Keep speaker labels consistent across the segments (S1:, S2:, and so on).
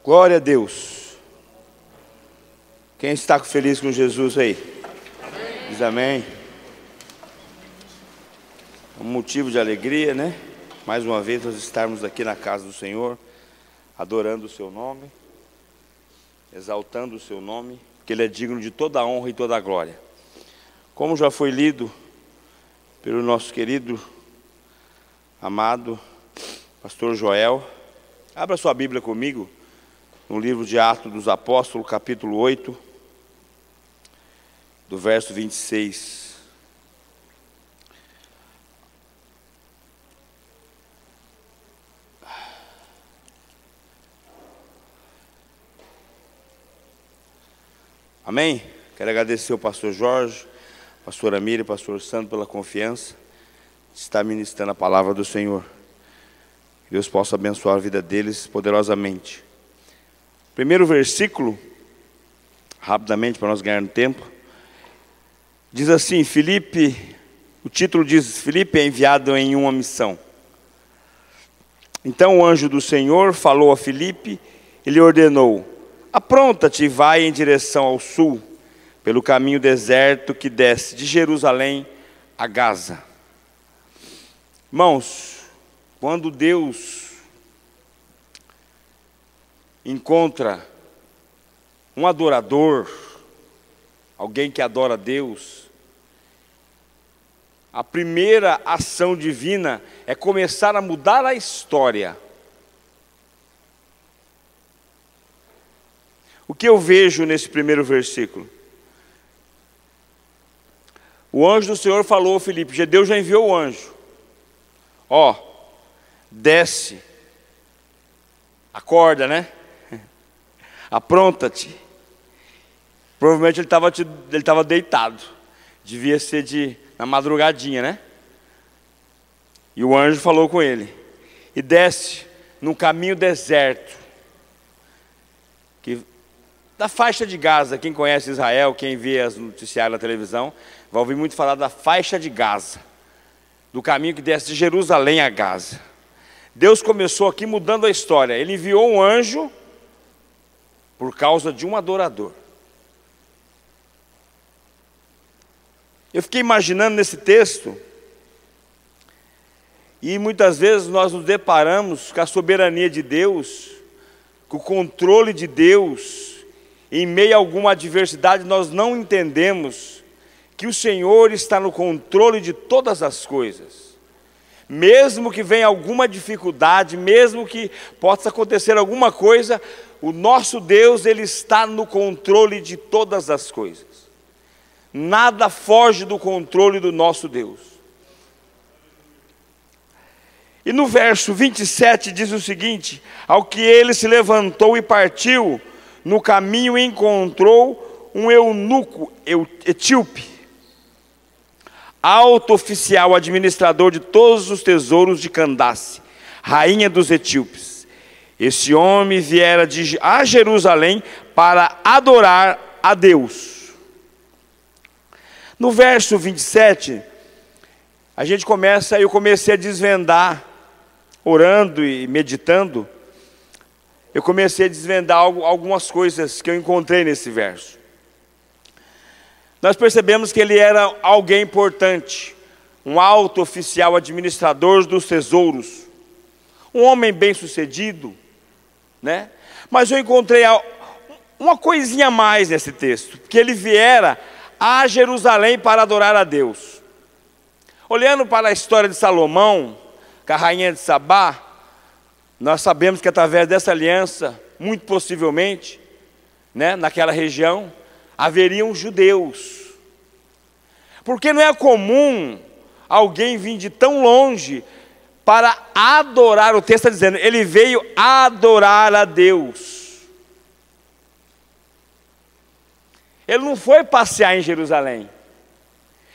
S1: Glória a Deus. Quem está feliz com Jesus aí? Amém. Diz amém. Um motivo de alegria, né? Mais uma vez nós estarmos aqui na casa do Senhor, adorando o seu nome, exaltando o seu nome, porque Ele é digno de toda a honra e toda a glória. Como já foi lido pelo nosso querido, amado pastor Joel, abra sua Bíblia comigo, no livro de Atos dos Apóstolos, capítulo 8, do verso 26. Amém? Quero agradecer ao pastor Jorge, pastora Miriam e pastor Santo pela confiança de estar ministrando a palavra do Senhor. Que Deus possa abençoar a vida deles poderosamente. Primeiro versículo, rapidamente para nós ganharmos tempo, diz assim: Filipe, o título diz: Filipe é enviado em uma missão. Então o anjo do Senhor falou a Filipe e lhe ordenou: apronta-te e vai em direção ao sul, pelo caminho deserto que desce de Jerusalém a Gaza. Irmãos, quando Deus encontra um adorador, alguém que adora a Deus, a primeira ação divina é começar a mudar a história. O que eu vejo nesse primeiro versículo? O anjo do Senhor falou a Filipe, Deus já enviou o anjo. Ó, desce, acorda, né? Apronta-te. Provavelmente ele estava deitado. Devia ser na madrugadinha, né? E o anjo falou com ele: e desce num caminho deserto, da faixa de Gaza. Quem conhece Israel, quem vê as noticiários na televisão, vai ouvir muito falar da faixa de Gaza, do caminho que desce de Jerusalém a Gaza. Deus começou aqui mudando a história. Ele enviou um anjo por causa de um adorador. Eu fiquei imaginando nesse texto, e muitas vezes nós nos deparamos com a soberania de Deus, com o controle de Deus. Em meio a alguma adversidade, nós não entendemos que o Senhor está no controle de todas as coisas. Mesmo que venha alguma dificuldade, mesmo que possa acontecer alguma coisa, o nosso Deus, Ele está no controle de todas as coisas. Nada foge do controle do nosso Deus. E no verso 27 diz o seguinte: ao que ele se levantou e partiu, no caminho encontrou um eunuco etíope, alto oficial, administrador de todos os tesouros de Candace, rainha dos etíopes. Esse homem viera a Jerusalém para adorar a Deus. No verso 27, eu comecei a desvendar, orando e meditando, eu comecei a desvendar algumas coisas que eu encontrei nesse verso. Nós percebemos que ele era alguém importante, um alto oficial, administrador dos tesouros, um homem bem-sucedido, né? Mas eu encontrei uma coisinha a mais nesse texto, que ele viera a Jerusalém para adorar a Deus. Olhando para a história de Salomão, com a rainha de Sabá, nós sabemos que através dessa aliança, muito possivelmente, né, naquela região, haveriam judeus. Porque não é comum alguém vir de tão longe para adorar. O texto está dizendo, ele veio adorar a Deus. Ele não foi passear em Jerusalém,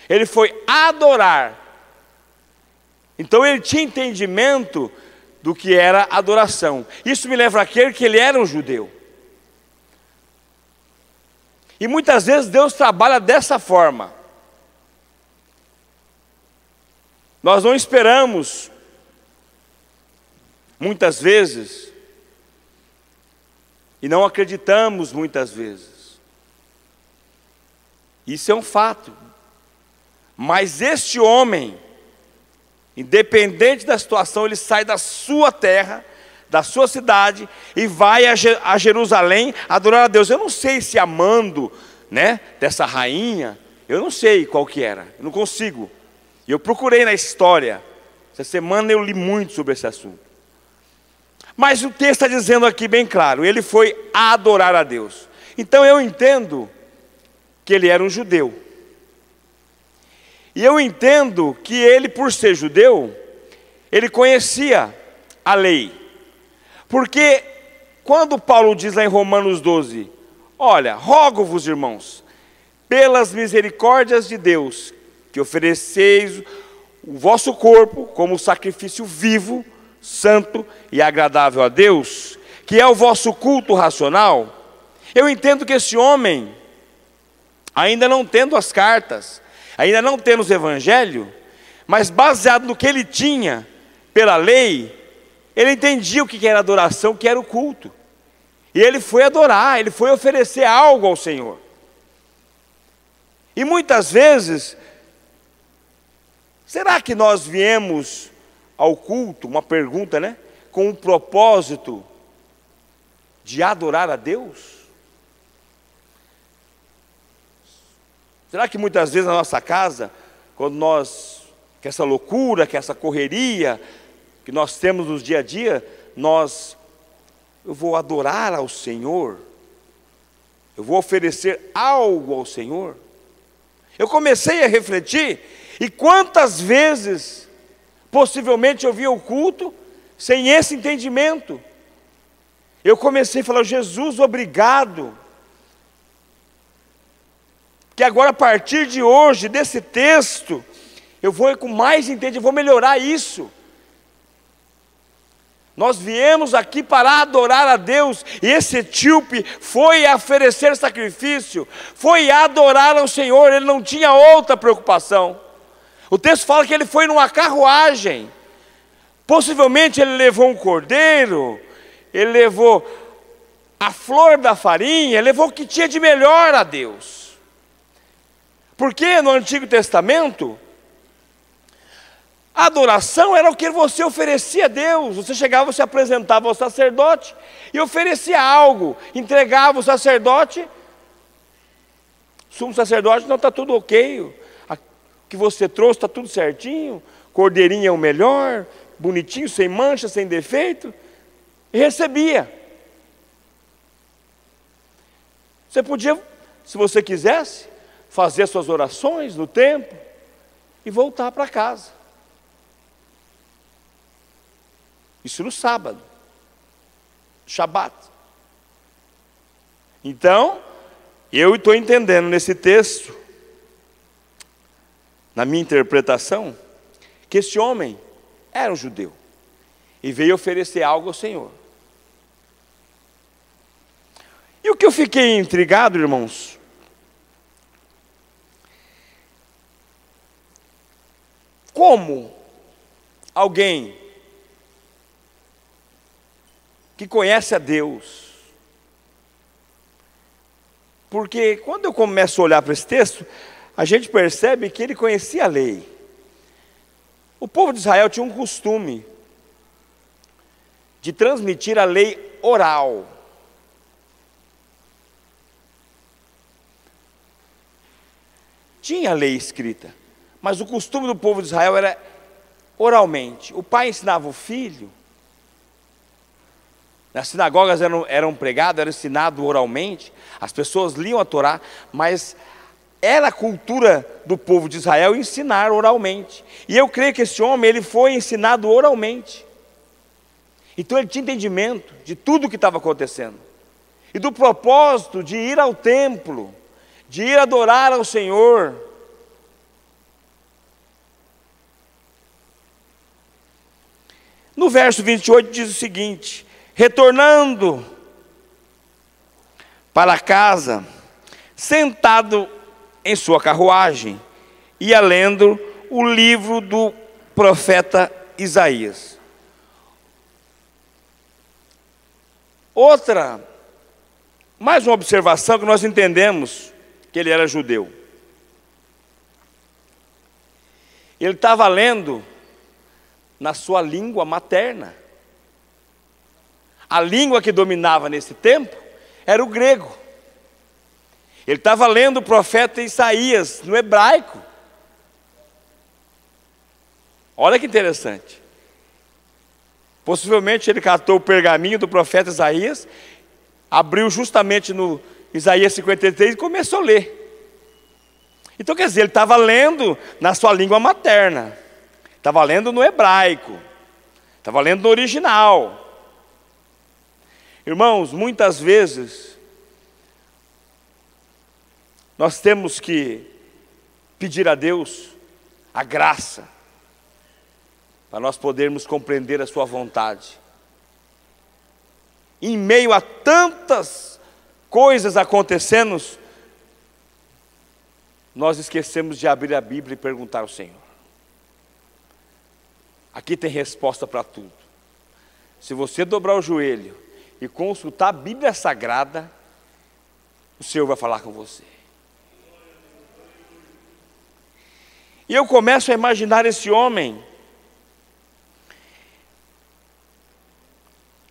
S1: ele foi adorar. Então ele tinha entendimento do que era adoração. Isso me leva a crer que ele era um judeu. E muitas vezes Deus trabalha dessa forma. Nós não esperamos, muitas vezes, E não acreditamos muitas vezes. Isso é um fato. Mas este homem, independente da situação, ele sai da sua terra, da sua cidade, e vai a Jerusalém adorar a Deus. Eu não sei se amando, né, dessa rainha, eu não sei qual que era, eu não consigo. E eu procurei na história, essa semana eu li muito sobre esse assunto. Mas o texto está dizendo aqui bem claro, ele foi adorar a Deus. Então eu entendo que ele era um judeu. E eu entendo que ele, por ser judeu, ele conhecia a lei. Porque quando Paulo diz lá em Romanos 12, olha, rogo-vos, irmãos, pelas misericórdias de Deus, que ofereceis o vosso corpo como sacrifício vivo, santo e agradável a Deus, que é o vosso culto racional. Eu entendo que esse homem, ainda não tendo as cartas, ainda não tendo os evangelhos, mas baseado no que ele tinha pela lei, ele entendia o que era adoração, o que era o culto. E ele foi adorar, ele foi oferecer algo ao Senhor. E muitas vezes, será que nós viemos ao culto, uma pergunta, né? Com o propósito de adorar a Deus? Será que muitas vezes na nossa casa, quando nós, que essa loucura, que essa correria que nós temos no dia a dia, eu vou adorar ao Senhor, eu vou oferecer algo ao Senhor? Eu comecei a refletir, e quantas vezes, possivelmente eu via o culto, sem esse entendimento. Eu comecei a falar, Jesus, obrigado, que agora a partir de hoje, desse texto, eu vou com mais entendimento, vou melhorar isso. Nós viemos aqui para adorar a Deus, e esse etíope foi oferecer sacrifício, foi adorar ao Senhor, ele não tinha outra preocupação. O texto fala que ele foi numa carruagem, possivelmente ele levou um cordeiro, ele levou a flor da farinha, ele levou o que tinha de melhor a Deus. Porque no Antigo Testamento, a adoração era o que você oferecia a Deus. Você chegava, você apresentava ao sacerdote e oferecia algo, entregava o sacerdote. O sumo sacerdote, não, está tudo ok, o que você trouxe está tudo certinho, cordeirinho é o melhor, bonitinho, sem mancha, sem defeito, e recebia. Você podia, se você quisesse, fazer suas orações no templo e voltar para casa. Isso no sábado, Shabat. Então, eu estou entendendo nesse texto, na minha interpretação, que esse homem era um judeu e veio oferecer algo ao Senhor. E o que eu fiquei intrigado, irmãos, como alguém que conhece a Deus, porque quando eu começo a olhar para esse texto, a gente percebe que ele conhecia a lei. O povo de Israel tinha um costume de transmitir a lei oral. Tinha a lei escrita, mas o costume do povo de Israel era oralmente. O pai ensinava o filho, nas sinagogas eram pregados, era ensinado oralmente, as pessoas liam a Torá, mas era a cultura do povo de Israel ensinar oralmente. E eu creio que esse homem, ele foi ensinado oralmente. Então ele tinha entendimento de tudo o que estava acontecendo. E do propósito de ir ao templo, de ir adorar ao Senhor. No verso 28 diz o seguinte: retornando para casa, sentado em sua carruagem, ia lendo o livro do profeta Isaías. Outra Mais uma observação que nós entendemos que ele era judeu. Ele estava lendo na sua língua materna. A língua que dominava nesse tempo era o grego. Ele estava lendo o profeta Isaías no hebraico. Olha que interessante. Possivelmente ele catou o pergaminho do profeta Isaías, abriu justamente no Isaías 53 e começou a ler. Então quer dizer, ele estava lendo na sua língua materna, estava lendo no hebraico, estava lendo no original. Irmãos, muitas vezes nós temos que pedir a Deus a graça para nós podermos compreender a sua vontade. Em meio a tantas coisas acontecendo, nós esquecemos de abrir a Bíblia e perguntar ao Senhor. Aqui tem resposta para tudo. Se você dobrar o joelho e consultar a Bíblia Sagrada, o Senhor vai falar com você. E eu começo a imaginar esse homem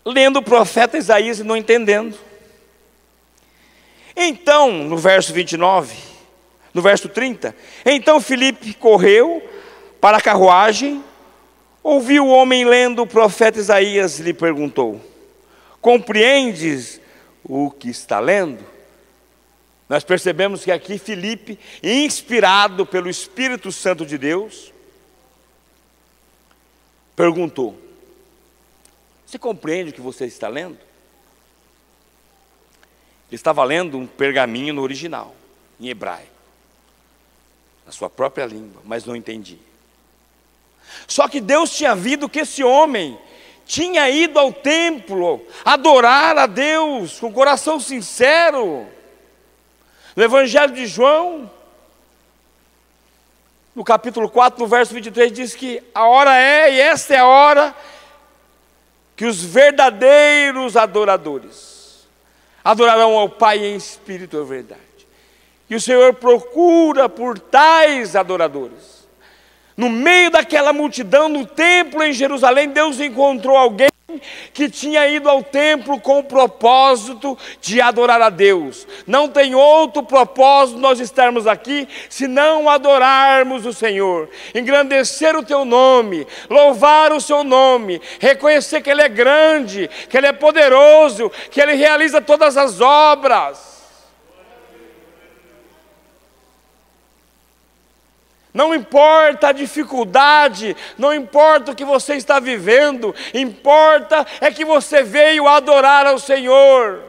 S1: lendo o profeta Isaías e não entendendo. Então, no verso 29, no verso 30, então Filipe correu para a carruagem, ouviu o homem lendo o profeta Isaías e lhe perguntou: compreendes o que está lendo? Nós percebemos que aqui Filipe, inspirado pelo Espírito Santo de Deus, perguntou: você compreende o que você está lendo? Ele estava lendo um pergaminho no original, em hebraico, na sua própria língua, mas não entendia. Só que Deus tinha visto que esse homem tinha ido ao templo adorar a Deus com coração sincero. No Evangelho de João, no capítulo 4, no verso 23, diz que a hora é, e esta é a hora, que os verdadeiros adoradores adorarão ao Pai em espírito e verdade. E o Senhor procura por tais adoradores. No meio daquela multidão, no templo em Jerusalém, Deus encontrou alguém que tinha ido ao templo com o propósito de adorar a Deus. Não tem outro propósito nós estarmos aqui, senão adorarmos o Senhor, engrandecer o teu nome, louvar o seu nome, reconhecer que Ele é grande, que Ele é poderoso, que Ele realiza todas as obras. Não importa a dificuldade, não importa o que você está vivendo, importa é que você veio adorar ao Senhor.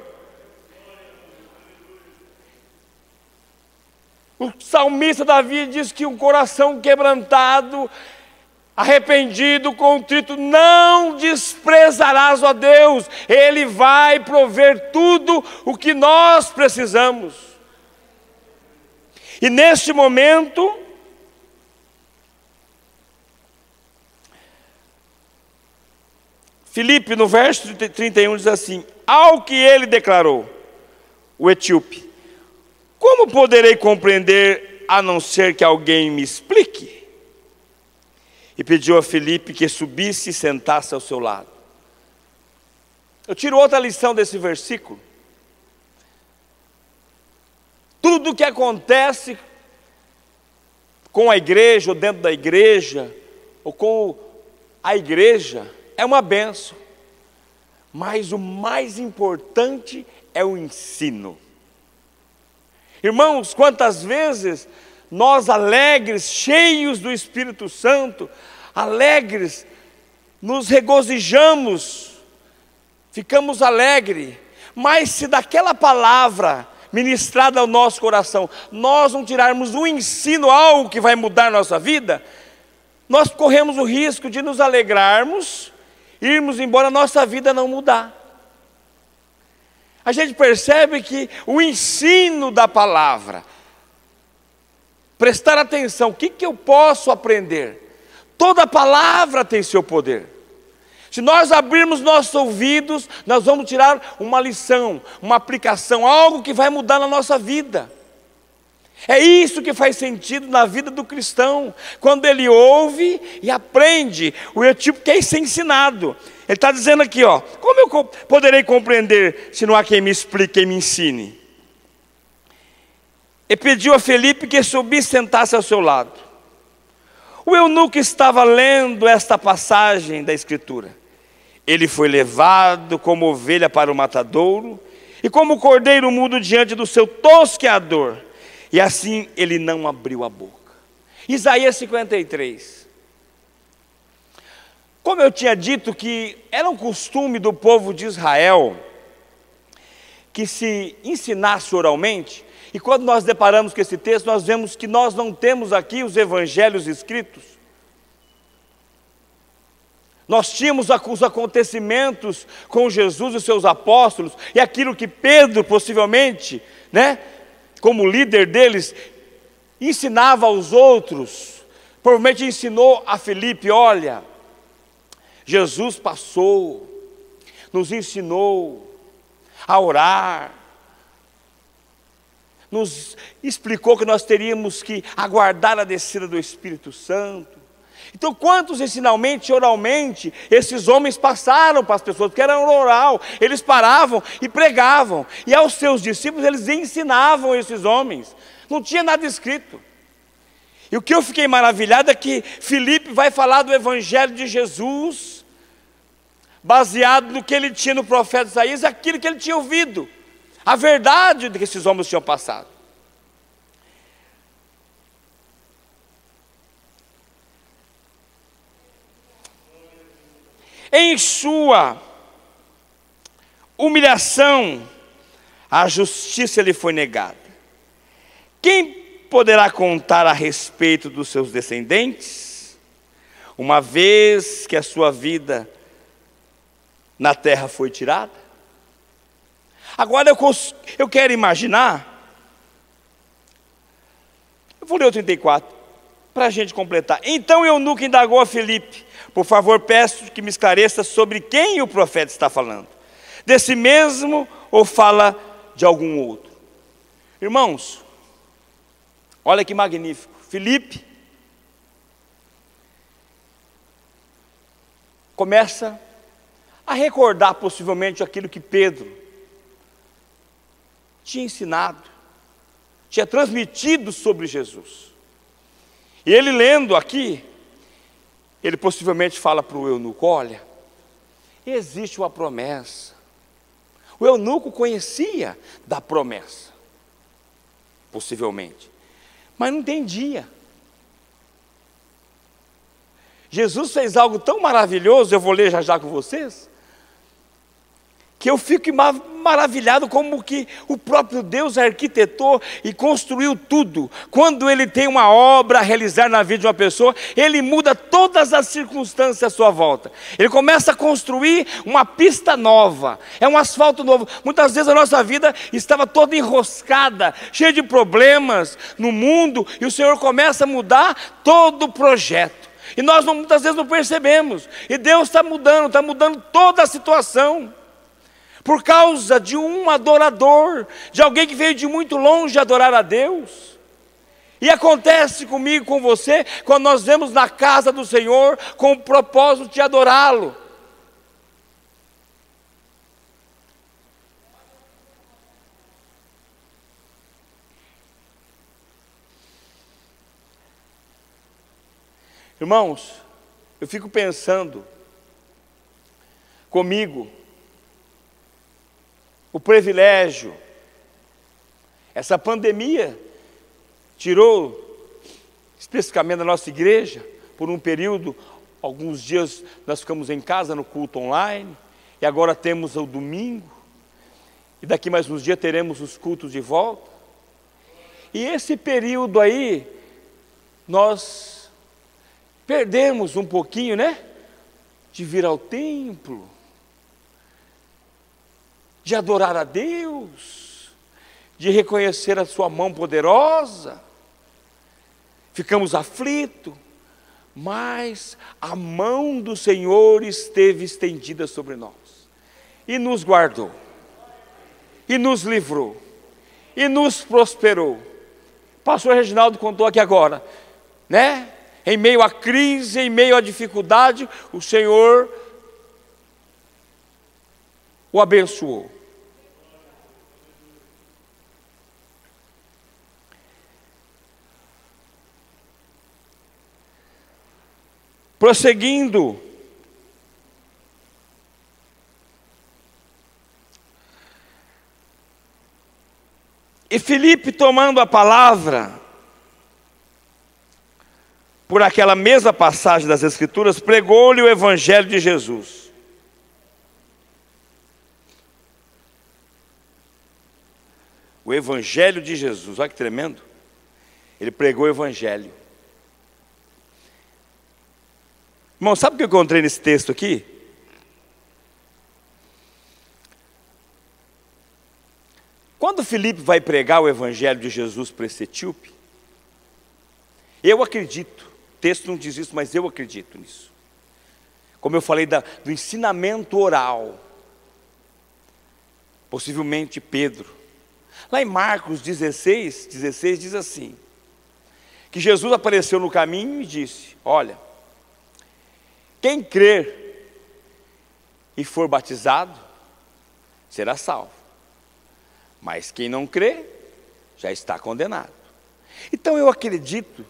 S1: O salmista Davi diz que um coração quebrantado, arrependido, contrito, não desprezarás, ó Deus. Ele vai prover tudo o que nós precisamos. E neste momento, Filipe, no verso 31, diz assim: ao que ele declarou, o etíope: como poderei compreender a não ser que alguém me explique? E pediu a Filipe que subisse e sentasse ao seu lado. Eu tiro outra lição desse versículo. Tudo que acontece com a igreja, ou dentro da igreja, ou com a igreja, é uma bênção, mas o mais importante é o ensino. Irmãos, quantas vezes nós alegres, cheios do Espírito Santo, alegres, nos regozijamos, ficamos alegres, mas se daquela palavra ministrada ao nosso coração, nós não tirarmos o ensino, algo que vai mudar a nossa vida, nós corremos o risco de nos alegrarmos, irmos embora, a nossa vida não mudar. A gente percebe que o ensino da palavra, prestar atenção, o que eu posso aprender? Toda palavra tem seu poder. Se nós abrirmos nossos ouvidos, nós vamos tirar uma lição, uma aplicação, algo que vai mudar na nossa vida. É isso que faz sentido na vida do cristão, quando ele ouve e aprende. O Etíope quer ser ensinado. Ele está dizendo aqui, ó, como eu poderei compreender se não há quem me explique, quem me ensine? E pediu a Felipe que subisse e sentasse ao seu lado. O eunuco estava lendo esta passagem da Escritura. Ele foi levado como ovelha para o matadouro, e como cordeiro mudo diante do seu tosqueador, e assim ele não abriu a boca. Isaías 53. Como eu tinha dito que era um costume do povo de Israel, que se ensinasse oralmente, e quando nós deparamos com esse texto, nós vemos que nós não temos aqui os evangelhos escritos. Nós tínhamos os acontecimentos com Jesus e os seus apóstolos, e aquilo que Pedro, possivelmente, né, como líder deles, ensinava aos outros. Provavelmente ensinou a Felipe: olha, Jesus passou, nos ensinou a orar, nos explicou que nós teríamos que aguardar a descida do Espírito Santo. Então, quantos ensinamentos oralmente esses homens passaram para as pessoas, porque era oral, eles paravam e pregavam, e aos seus discípulos eles ensinavam esses homens, não tinha nada escrito. E o que eu fiquei maravilhado é que Filipe vai falar do Evangelho de Jesus, baseado no que ele tinha no profeta Isaías, aquilo que ele tinha ouvido, a verdade que esses homens tinham passado. Em sua humilhação, a justiça lhe foi negada. Quem poderá contar a respeito dos seus descendentes, uma vez que a sua vida na terra foi tirada? Agora eu quero imaginar, eu vou ler o 34, para a gente completar. Então o eunuco indagou a Filipe: por favor, peço que me esclareça sobre quem o profeta está falando. Desse mesmo ou fala de algum outro? Irmãos, olha que magnífico. Filipe começa a recordar possivelmente aquilo que Pedro tinha ensinado, tinha transmitido sobre Jesus. E ele lendo aqui, ele possivelmente fala para o eunuco: olha, existe uma promessa. O eunuco conhecia da promessa, possivelmente, mas não entendia. Jesus fez algo tão maravilhoso, eu vou ler já já com vocês, que eu fico maravilhado como que o próprio Deus arquitetou e construiu tudo. Quando Ele tem uma obra a realizar na vida de uma pessoa, Ele muda todas as circunstâncias à sua volta. Ele começa a construir uma pista nova, é um asfalto novo. Muitas vezes a nossa vida estava toda enroscada, cheia de problemas no mundo, e o Senhor começa a mudar todo o projeto. E nós muitas vezes não percebemos, e Deus está mudando toda a situação, por causa de um adorador, de alguém que veio de muito longe adorar a Deus. E acontece comigo, com você, quando nós vemos na casa do Senhor com o propósito de adorá-lo. Irmãos, eu fico pensando comigo, o privilégio, essa pandemia tirou, especificamente da nossa igreja, por um período, alguns dias nós ficamos em casa no culto online, e agora temos o domingo, e daqui mais uns dias teremos os cultos de volta. E esse período aí, nós perdemos um pouquinho, né? De vir ao templo, de adorar a Deus, de reconhecer a sua mão poderosa. Ficamos aflitos, mas a mão do Senhor esteve estendida sobre nós, e nos guardou, e nos livrou, e nos prosperou. O pastor Reginaldo contou aqui agora, né? Em meio à crise, em meio à dificuldade, o Senhor o abençoou. Prosseguindo, e Filipe, tomando a palavra, por aquela mesma passagem das Escrituras, pregou-lhe o Evangelho de Jesus. O Evangelho de Jesus, olha que tremendo. Ele pregou o Evangelho. Irmão, sabe o que eu encontrei nesse texto aqui? Quando Filipe vai pregar o Evangelho de Jesus para esse etíope, eu acredito, o texto não diz isso, mas eu acredito nisso. Como eu falei do ensinamento oral, possivelmente Pedro. Lá em Marcos 16 diz assim, que Jesus apareceu no caminho e disse, olha, quem crer e for batizado, será salvo. Mas quem não crê, já está condenado. Então eu acredito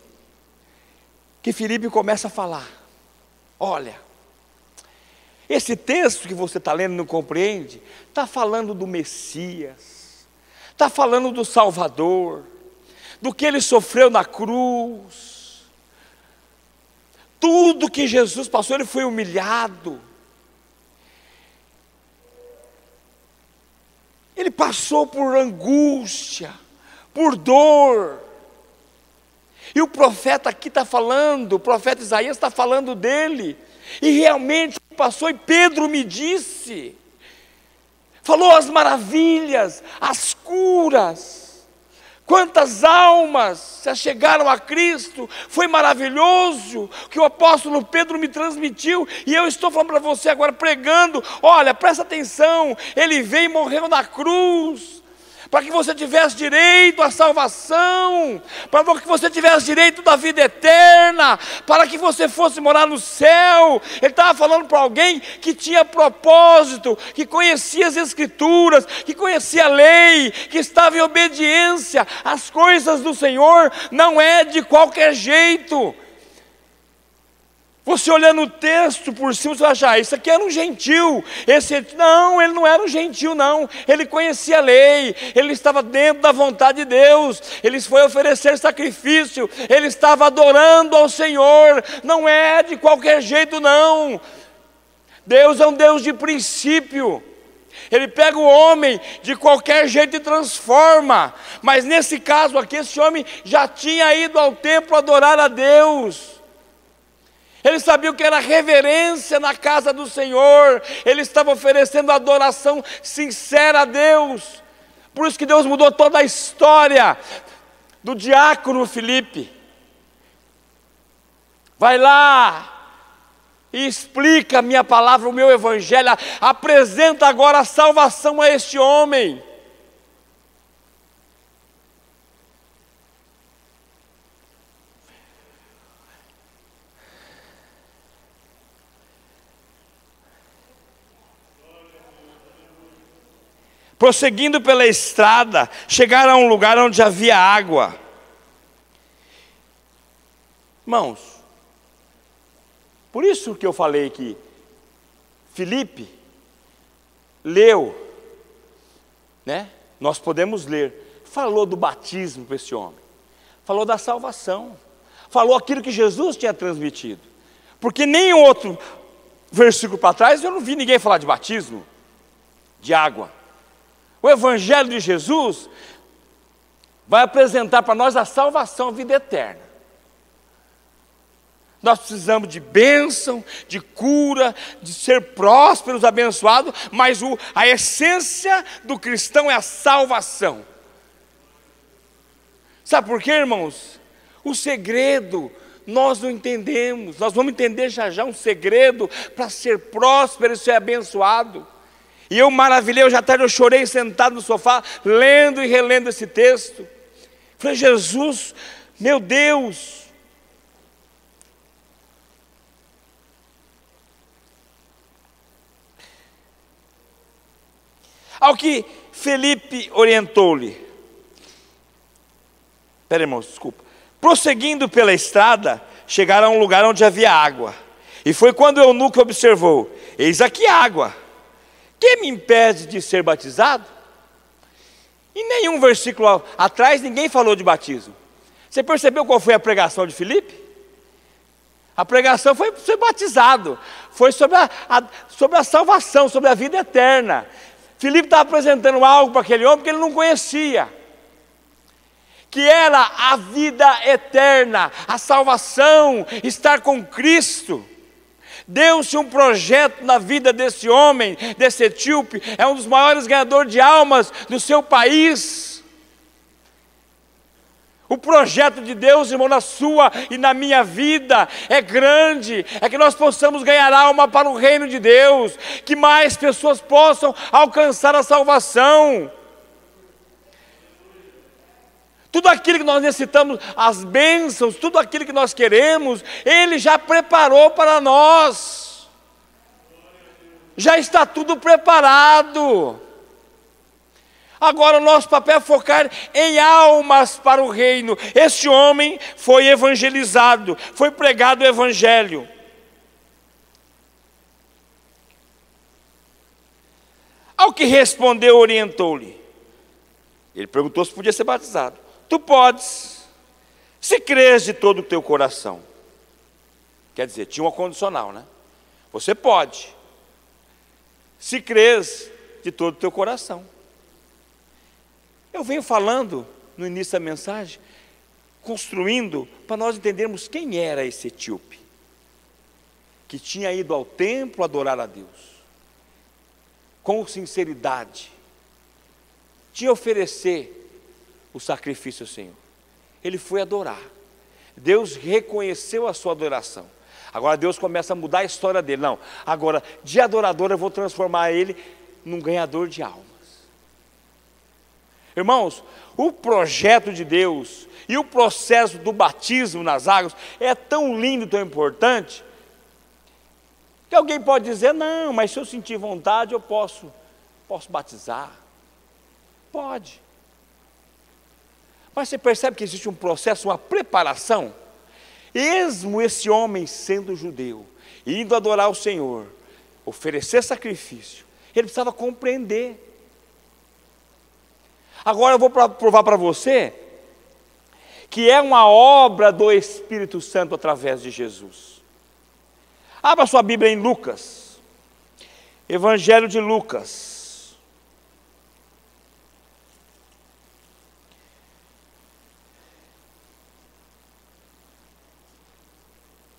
S1: que Filipe começa a falar, olha, esse texto que você está lendo e não compreende, está falando do Messias, está falando do Salvador, do que ele sofreu na cruz, tudo que Jesus passou, ele foi humilhado, ele passou por angústia, por dor, e o profeta aqui está falando, o profeta Isaías está falando dele, e realmente passou, e Pedro me disse, falou as maravilhas, as curas, quantas almas se chegaram a Cristo, foi maravilhoso, que o apóstolo Pedro me transmitiu, e eu estou falando para você agora, pregando, olha, presta atenção, ele veio e morreu na cruz, para que você tivesse direito à salvação, para que você tivesse direito da vida eterna, para que você fosse morar no céu. Ele estava falando para alguém que tinha propósito, que conhecia as Escrituras, que conhecia a lei, que estava em obediência. As coisas do Senhor não é de qualquer jeito. Você olhando o texto por cima, você vai achar, isso aqui era um gentil, não, ele não era um gentil não, ele conhecia a lei, ele estava dentro da vontade de Deus, ele foi oferecer sacrifício, ele estava adorando ao Senhor, não é de qualquer jeito não, Deus é um Deus de princípio, ele pega o homem de qualquer jeito e transforma, mas nesse caso aqui, esse homem já tinha ido ao templo adorar a Deus, ele sabia o que era reverência na casa do Senhor, ele estava oferecendo adoração sincera a Deus, por isso que Deus mudou toda a história do diácono Filipe. Vai lá e explica a minha palavra, o meu evangelho, apresenta agora a salvação a este homem. Prosseguindo pela estrada, chegaram a um lugar onde havia água. Irmãos, por isso que eu falei que Filipe leu, né? Nós podemos ler, falou do batismo para esse homem, falou da salvação, falou aquilo que Jesus tinha transmitido, porque nem outro versículo para trás eu não vi ninguém falar de batismo, de água. O Evangelho de Jesus vai apresentar para nós a salvação, a vida eterna. Nós precisamos de bênção, de cura, de ser prósperos, abençoados, mas a essência do cristão é a salvação. Sabe por quê, irmãos? O segredo nós não entendemos. Nós vamos entender já já um segredo para ser próspero e ser abençoado. E eu maravilhei, hoje à tarde eu chorei sentado no sofá, lendo e relendo esse texto. Falei, Jesus, meu Deus. Ao que Felipe orientou-lhe. Espera, irmãos, desculpa. Prosseguindo pela estrada, chegaram a um lugar onde havia água. E foi quando o eunuco observou: eis aqui água. Que me impede de ser batizado? Em nenhum versículo atrás ninguém falou de batismo. Você percebeu qual foi a pregação de Filipe? A pregação foi ser batizado. Foi sobre a salvação, sobre a vida eterna. Filipe estava apresentando algo para aquele homem que ele não conhecia, que era a vida eterna, a salvação, estar com Cristo. Deu-se um projeto na vida desse homem, desse etíope, é um dos maiores ganhadores de almas do seu país. O projeto de Deus, irmão, na sua e na minha vida é grande, é que nós possamos ganhar alma para o reino de Deus, que mais pessoas possam alcançar a salvação. Tudo aquilo que nós necessitamos, as bênçãos, tudo aquilo que nós queremos, Ele já preparou para nós. Já está tudo preparado. Agora o nosso papel é focar em almas para o reino. Este homem foi evangelizado, foi pregado o evangelho. Ao que respondeu, orientou-lhe. Ele perguntou se podia ser batizado. Tu podes, se crês de todo o teu coração. Quer dizer, tinha uma condicional, né? Você pode, se crês de todo o teu coração. Eu venho falando no início da mensagem, construindo, para nós entendermos quem era esse etíope, que tinha ido ao templo adorar a Deus, com sinceridade, tinha oferecer o sacrifício ao Senhor. Ele foi adorar. Deus reconheceu a sua adoração. Agora Deus começa a mudar a história dele. Não, agora de adorador eu vou transformar ele num ganhador de almas. Irmãos, o projeto de Deus e o processo do batismo nas águas é tão lindo, tão importante, que alguém pode dizer, não, mas se eu sentir vontade eu posso batizar. Pode. Mas você percebe que existe um processo, uma preparação? Mesmo esse homem sendo judeu, indo adorar o Senhor, oferecer sacrifício, ele precisava compreender. Agora eu vou provar para você que é uma obra do Espírito Santo através de Jesus. Abra sua Bíblia em Lucas, Evangelho de Lucas.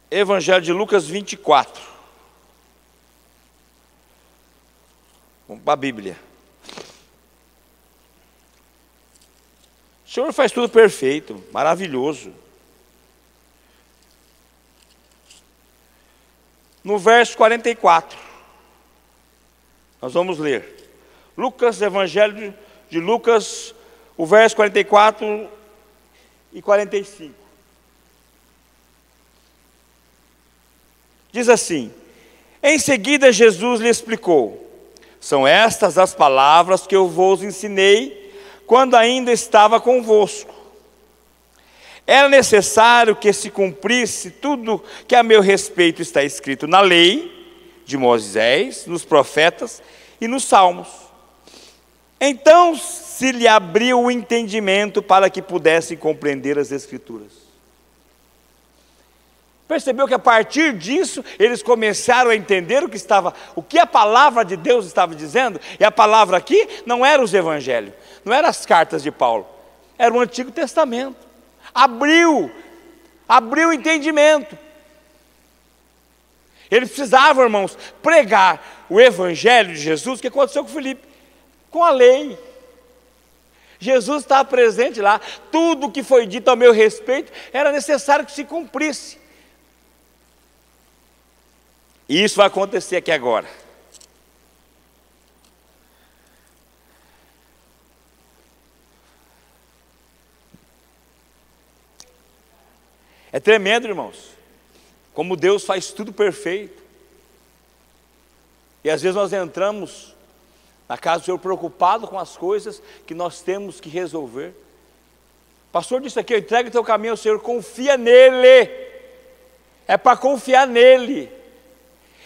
S1: Evangelho de Lucas 24. Vamos para a Bíblia. O Senhor faz tudo perfeito, maravilhoso. No verso 44, nós vamos ler. Lucas, Evangelho de Lucas, o verso 44 e 45. Diz assim: em seguida Jesus lhe explicou: são estas as palavras que eu vos ensinei quando ainda estava convosco. Era necessário que se cumprisse tudo que a meu respeito está escrito na lei de Moisés, nos profetas e nos salmos. Então se lhe abriu o entendimento para que pudessem compreender as Escrituras. Percebeu que a partir disso eles começaram a entender o que a palavra de Deus estava dizendo? E a palavra aqui não era os evangelhos, não eram as cartas de Paulo, era o Antigo Testamento. Abriu o entendimento. Eles precisavam, irmãos, pregar o evangelho de Jesus. O que aconteceu com Filipe? Com a lei. Jesus estava presente lá, tudo que foi dito ao meu respeito era necessário que se cumprisse. E isso vai acontecer aqui agora. É tremendo, irmãos, como Deus faz tudo perfeito. E às vezes nós entramos na casa do Senhor preocupado com as coisas que nós temos que resolver. O pastor disse aqui: entrega o teu caminho ao Senhor, confia nele. É para confiar nele.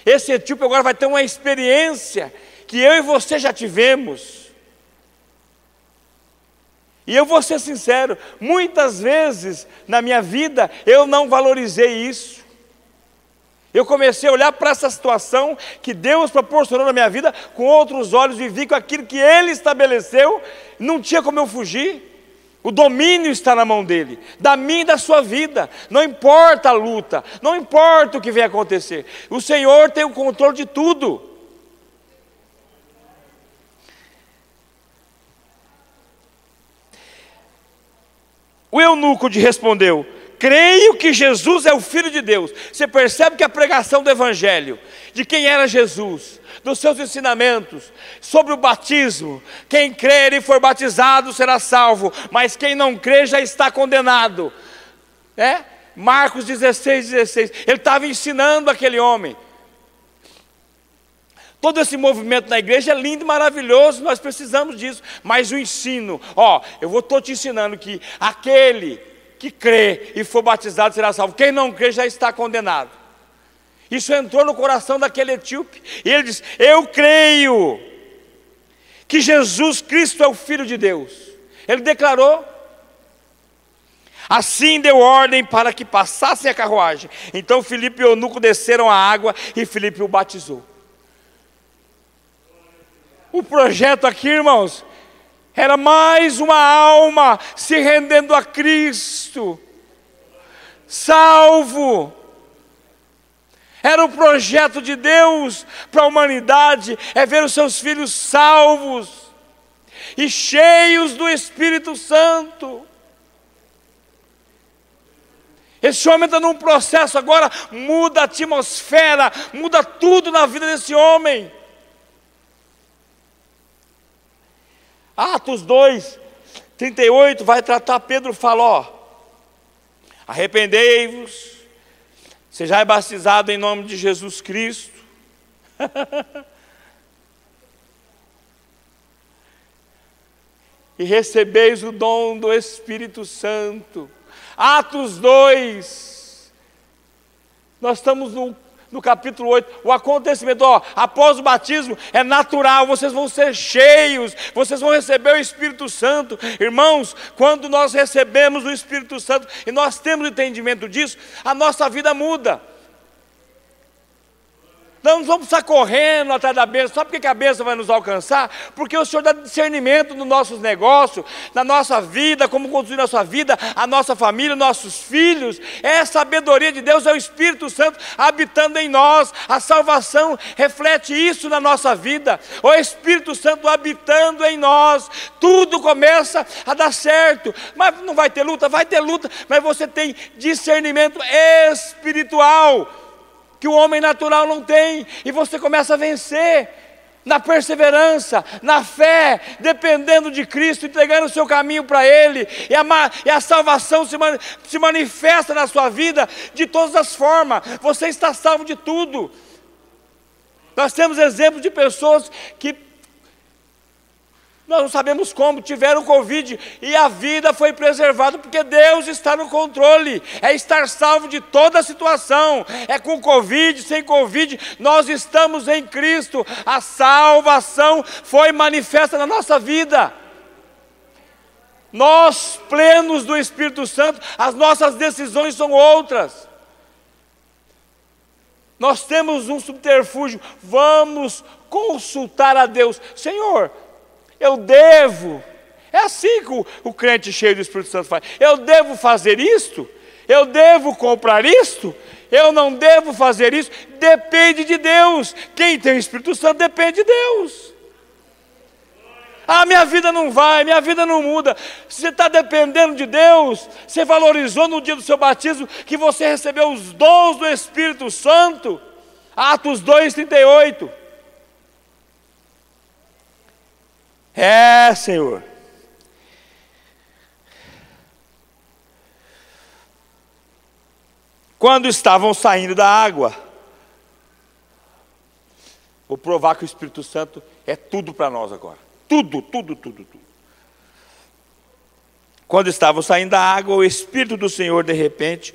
S1: Esse etíope agora vai ter uma experiência que eu e você já tivemos. E eu vou ser sincero, muitas vezes na minha vida eu não valorizei isso. Eu comecei a olhar para essa situação que Deus proporcionou na minha vida com outros olhos e vi que aquilo que Ele estabeleceu, não tinha como eu fugir. O domínio está na mão dEle, da minha e da sua vida. Não importa a luta, não importa o que venha acontecer. O Senhor tem o controle de tudo. O eunuco respondeu: creio que Jesus é o Filho de Deus. Você percebe que a pregação do Evangelho, de quem era Jesus, dos seus ensinamentos, sobre o batismo, quem crer e for batizado será salvo, mas quem não crer já está condenado. Marcos 16. Ele estava ensinando aquele homem. Todo esse movimento na igreja é lindo e maravilhoso, nós precisamos disso. Mas o ensino, eu estou te ensinando que aquele que crê e for batizado será salvo. Quem não crê já está condenado. Isso entrou no coração daquele etíope. E ele diz: eu creio que Jesus Cristo é o Filho de Deus. Ele declarou. Assim deu ordem para que passassem a carruagem. Então Filipe e o eunuco desceram a água e Filipe o batizou. O projeto aqui, irmãos, era mais uma alma se rendendo a Cristo, salvo. Era o projeto de Deus para a humanidade, é ver os seus filhos salvos e cheios do Espírito Santo. Esse homem está num processo agora, muda a atmosfera, muda tudo na vida desse homem. Atos 2:38 vai tratar, Pedro fala: arrependei-vos, sejais batizados em nome de Jesus Cristo. E recebeis o dom do Espírito Santo. Atos 2, nós estamos no capítulo 8, o acontecimento, após o batismo, é natural, vocês vão ser cheios, vocês vão receber o Espírito Santo. Irmãos, quando nós recebemos o Espírito Santo, e nós temos entendimento disso, a nossa vida muda. Não vamos estar correndo atrás da bênção. Sabe por que a bênção vai nos alcançar? Porque o Senhor dá discernimento nos nossos negócios, na nossa vida, como conduzir a nossa vida, a nossa família, nossos filhos. É a sabedoria de Deus, é o Espírito Santo habitando em nós. A salvação reflete isso na nossa vida. O Espírito Santo habitando em nós. Tudo começa a dar certo. Mas não vai ter luta? Vai ter luta, mas você tem discernimento espiritual que o homem natural não tem, e você começa a vencer na perseverança, na fé, dependendo de Cristo, entregando o seu caminho para Ele, e a salvação se manifesta na sua vida de todas as formas. Você está salvo de tudo. Nós temos exemplos de pessoas que nós não sabemos como, tiveram Covid e a vida foi preservada, porque Deus está no controle. É estar salvo de toda a situação, é com Covid, sem Covid, nós estamos em Cristo. A salvação foi manifesta na nossa vida. Nós, plenos do Espírito Santo, as nossas decisões são outras. Nós temos um subterfúgio, vamos consultar a Deus. Senhor, eu devo, é assim que o crente cheio do Espírito Santo faz. Eu devo fazer isto? Eu devo comprar isto? Eu não devo fazer isso? Depende de Deus. Quem tem o Espírito Santo depende de Deus. Ah, minha vida não vai, minha vida não muda. Se você está dependendo de Deus, você valorizou no dia do seu batismo que você recebeu os dons do Espírito Santo. Atos 2:38. Senhor. Quando estavam saindo da água, vou provar que o Espírito Santo é tudo para nós agora. Tudo. Quando estavam saindo da água, o Espírito do Senhor, de repente,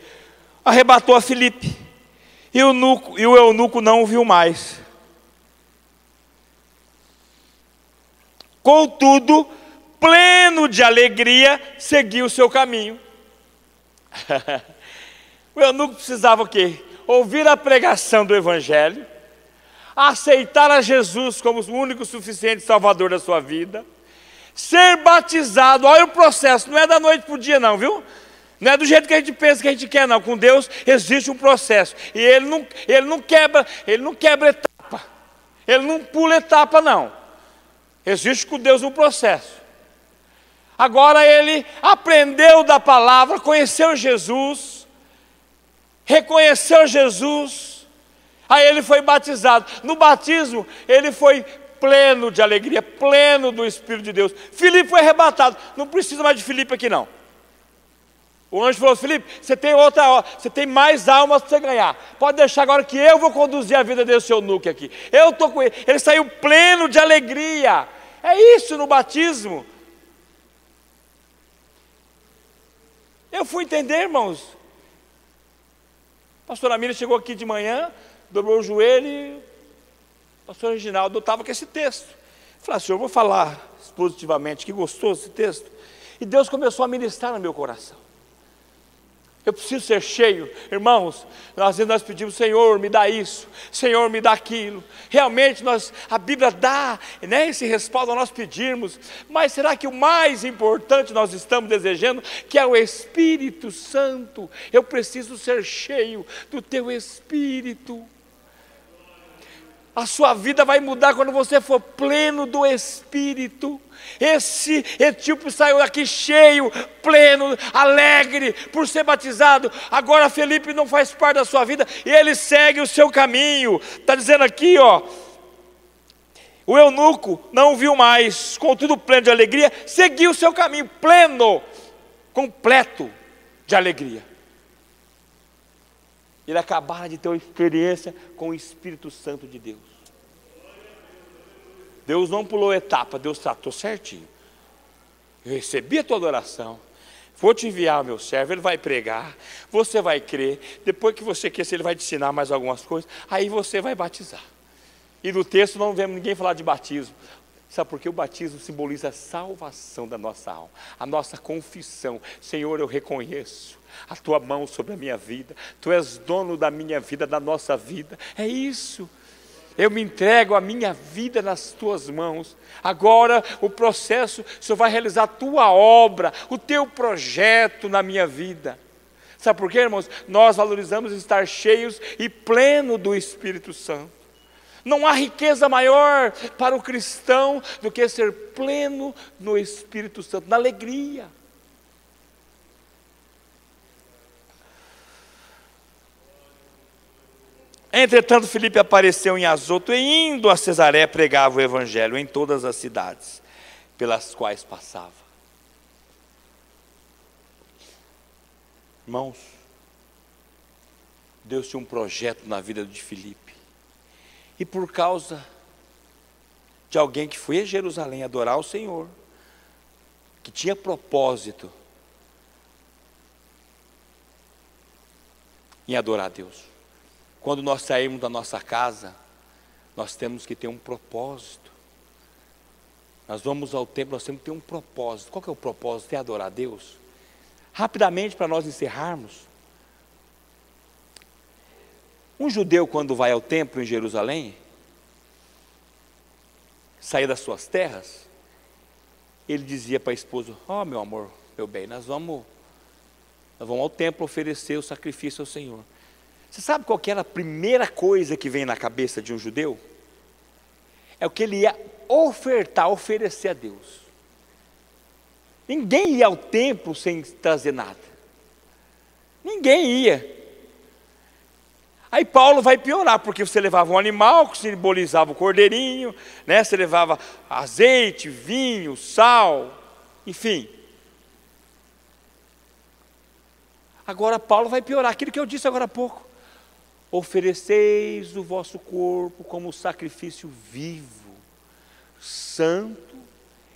S1: arrebatou a Filipe. E o eunuco não o viu mais. Contudo, pleno de alegria, seguiu o seu caminho. O eunuco precisava o quê? Ouvir a pregação do Evangelho, aceitar a Jesus como o único suficiente Salvador da sua vida, ser batizado. Olha o processo, não é da noite para o dia não, viu? Não é do jeito que a gente pensa que a gente quer não. Com Deus existe um processo, e Ele não quebra etapa, Ele não pula etapa não. Existe com Deus um processo. Agora ele aprendeu da palavra, conheceu Jesus, reconheceu Jesus, aí ele foi batizado. No batismo, ele foi pleno de alegria, pleno do Espírito de Deus. Filipe foi arrebatado. Não precisa mais de Filipe aqui não. O anjo falou: Filipe, você tem mais almas para você ganhar. Pode deixar agora que eu vou conduzir a vida desse eunuco aqui. Eu estou com ele. Ele saiu pleno de alegria. É isso no batismo. Eu fui entender, irmãos. A pastora Miriam chegou aqui de manhã, dobrou o joelho e o pastor Reginaldo estava com esse texto. Eu falei: senhor, eu vou falar positivamente, que gostoso esse texto. E Deus começou a ministrar no meu coração. Eu preciso ser cheio, irmãs. Às vezes nós pedimos: Senhor, me dá isso, Senhor, me dá aquilo. Realmente a Bíblia dá, né, esse respaldo a nós pedirmos. Mas será que o mais importante nós estamos desejando, que é o Espírito Santo? Eu preciso ser cheio do teu Espírito. A sua vida vai mudar quando você for pleno do Espírito. Esse etíope saiu daqui cheio, pleno, alegre por ser batizado. Agora Felipe não faz parte da sua vida e ele segue o seu caminho. Está dizendo aqui, ó, o eunuco não o viu mais, contudo pleno de alegria, seguiu o seu caminho, pleno, completo de alegria. Ele acabara de ter uma experiência com o Espírito Santo de Deus. Deus não pulou etapa, Deus tratou certinho. Eu recebi a tua adoração, vou te enviar o meu servo, ele vai pregar, você vai crer, depois que você crer, ele vai te ensinar mais algumas coisas, aí você vai batizar. E no texto não vemos ninguém falar de batismo. Sabe por quê? O batismo simboliza a salvação da nossa alma, a nossa confissão. Senhor, eu reconheço a tua mão sobre a minha vida, tu és dono da minha vida, da nossa vida. É isso. Eu me entrego a minha vida nas tuas mãos. Agora o processo, o Senhor vai realizar a tua obra, o teu projeto na minha vida. Sabe por quê, irmãos? Nós valorizamos estar cheios e plenos do Espírito Santo. Não há riqueza maior para o cristão do que ser pleno no Espírito Santo, na alegria. Entretanto, Filipe apareceu em Azoto e, indo a Cesareia, pregava o Evangelho em todas as cidades pelas quais passava. Irmãos, Deus tinha um projeto na vida de Filipe. E por causa de alguém que foi a Jerusalém adorar o Senhor, que tinha propósito em adorar a Deus. Quando nós sairmos da nossa casa, nós temos que ter um propósito. Nós vamos ao templo, nós temos que ter um propósito. Qual que é o propósito? É adorar a Deus. Rapidamente, para nós encerrarmos. Um judeu, quando vai ao templo em Jerusalém, sair das suas terras, ele dizia para a esposa: ó, meu amor, meu bem, nós vamos ao templo oferecer o sacrifício ao Senhor. Você sabe qual que era a primeira coisa que vem na cabeça de um judeu? É o que ele ia ofertar, oferecer a Deus. Ninguém ia ao templo sem trazer nada. Ninguém ia. Aí Paulo vai piorar, porque você levava um animal que simbolizava o cordeirinho, né? Você levava azeite, vinho, sal, enfim. Agora Paulo vai piorar aquilo que eu disse agora há pouco. Ofereceis o vosso corpo como sacrifício vivo, santo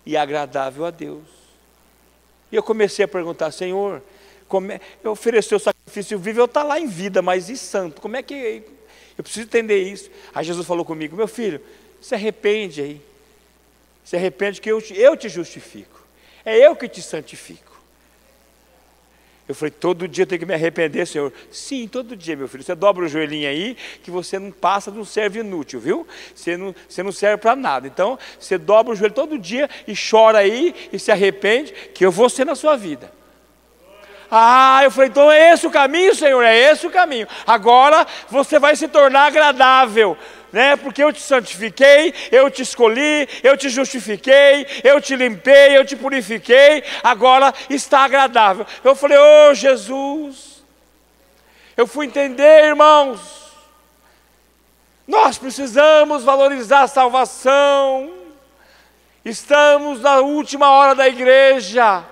S1: e agradável a Deus. E eu comecei a perguntar, Senhor, eu ofereci o sacrifício vivo, eu estou lá em vida, mas e santo? Como é que... Eu preciso entender isso. Aí Jesus falou comigo, meu filho, se arrepende aí. Se arrepende que eu te justifico. É eu que te santifico. Eu falei, todo dia eu tenho que me arrepender, Senhor? Sim, todo dia, meu filho. Você dobra o joelhinho aí, que você não passa, não serve inútil, viu? Você não serve para nada. Então, você dobra o joelho todo dia e chora aí e se arrepende, que eu vou ser na sua vida. Ah, eu falei, então é esse o caminho, Senhor? É esse o caminho. Agora você vai se tornar agradável, né? Porque eu te santifiquei, eu te escolhi, eu te justifiquei, eu te limpei, eu te purifiquei, agora está agradável. Eu falei, ô Jesus, eu fui entender, irmãos, nós precisamos valorizar a salvação, estamos na última hora da igreja.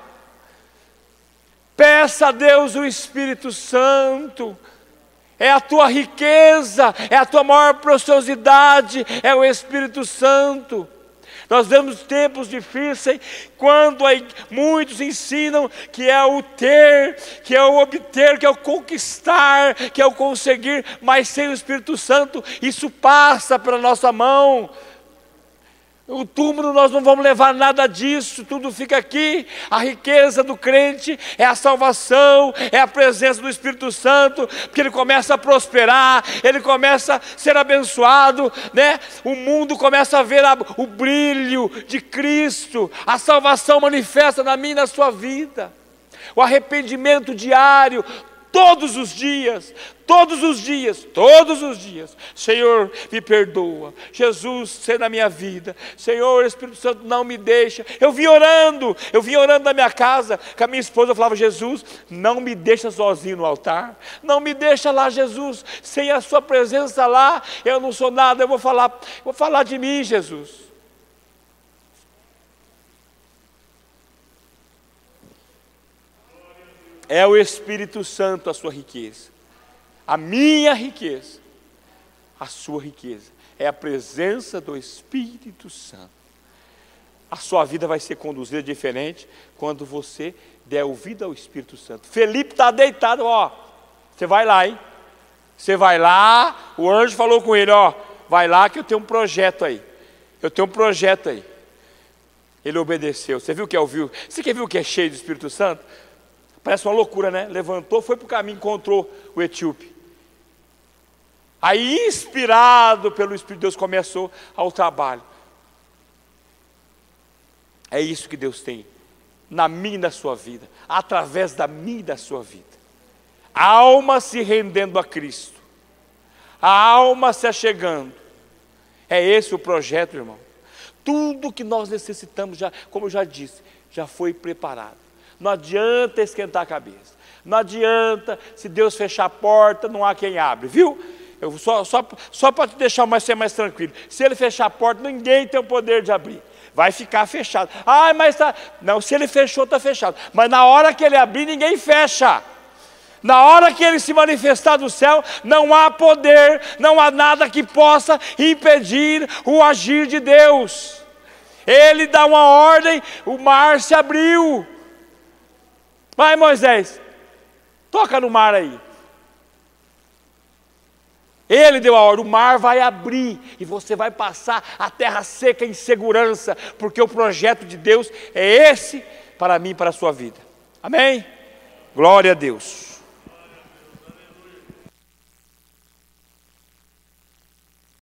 S1: Peça a Deus o Espírito Santo, é a tua riqueza, é a tua maior preciosidade, é o Espírito Santo. Nós vemos tempos difíceis, quando muitos ensinam que é o ter, que é o obter, que é o conquistar, que é o conseguir, mas sem o Espírito Santo, isso passa pela nossa mão. O túmulo nós não vamos levar nada disso, tudo fica aqui. A riqueza do crente é a salvação, é a presença do Espírito Santo, porque ele começa a prosperar, ele começa a ser abençoado, né? O mundo começa a ver o brilho de Cristo, a salvação manifesta na minha e na sua vida, o arrependimento diário, todos os dias, Senhor, me perdoa, Jesus, seja na minha vida, Senhor, Espírito Santo, não me deixa. Eu vim orando na minha casa, com a minha esposa, eu falava, Jesus, não me deixa sozinho no altar, não me deixa lá, Jesus, sem a sua presença lá, eu não sou nada, eu vou falar de mim, Jesus. É o Espírito Santo a sua riqueza, a minha riqueza, a sua riqueza, é a presença do Espírito Santo. A sua vida vai ser conduzida diferente quando você der ouvido ao Espírito Santo. Felipe está deitado, ó, você vai lá, hein? Você vai lá, o anjo falou com ele, ó, vai lá que eu tenho um projeto aí, Ele obedeceu. Você viu o que ouviu? Você quer ver o que é cheio do Espírito Santo? Parece uma loucura, né? Levantou, foi para o caminho, encontrou o etíope. Aí, inspirado pelo Espírito de Deus, começou ao trabalho. É isso que Deus tem na minha e na sua vida, através da minha e da sua vida. A alma se rendendo a Cristo, a alma se achegando. É esse o projeto, irmão. Tudo que nós necessitamos, já, como eu já disse, já foi preparado. Não adianta esquentar a cabeça. Não adianta, se Deus fechar a porta, não há quem abre, viu? Só para te deixar ser mais tranquilo. Se Ele fechar a porta, ninguém tem o poder de abrir. Vai ficar fechado. Ah, mas está... Não, se Ele fechou, está fechado. Mas na hora que Ele abrir, ninguém fecha. Na hora que Ele se manifestar do céu, não há poder, não há nada que possa impedir o agir de Deus. Ele dá uma ordem, o mar se abriu. Vai, Moisés, toca no mar aí. Ele deu a ordem, o mar vai abrir e você vai passar a terra seca em segurança, porque o projeto de Deus é esse para mim e para a sua vida. Amém? Glória a Deus.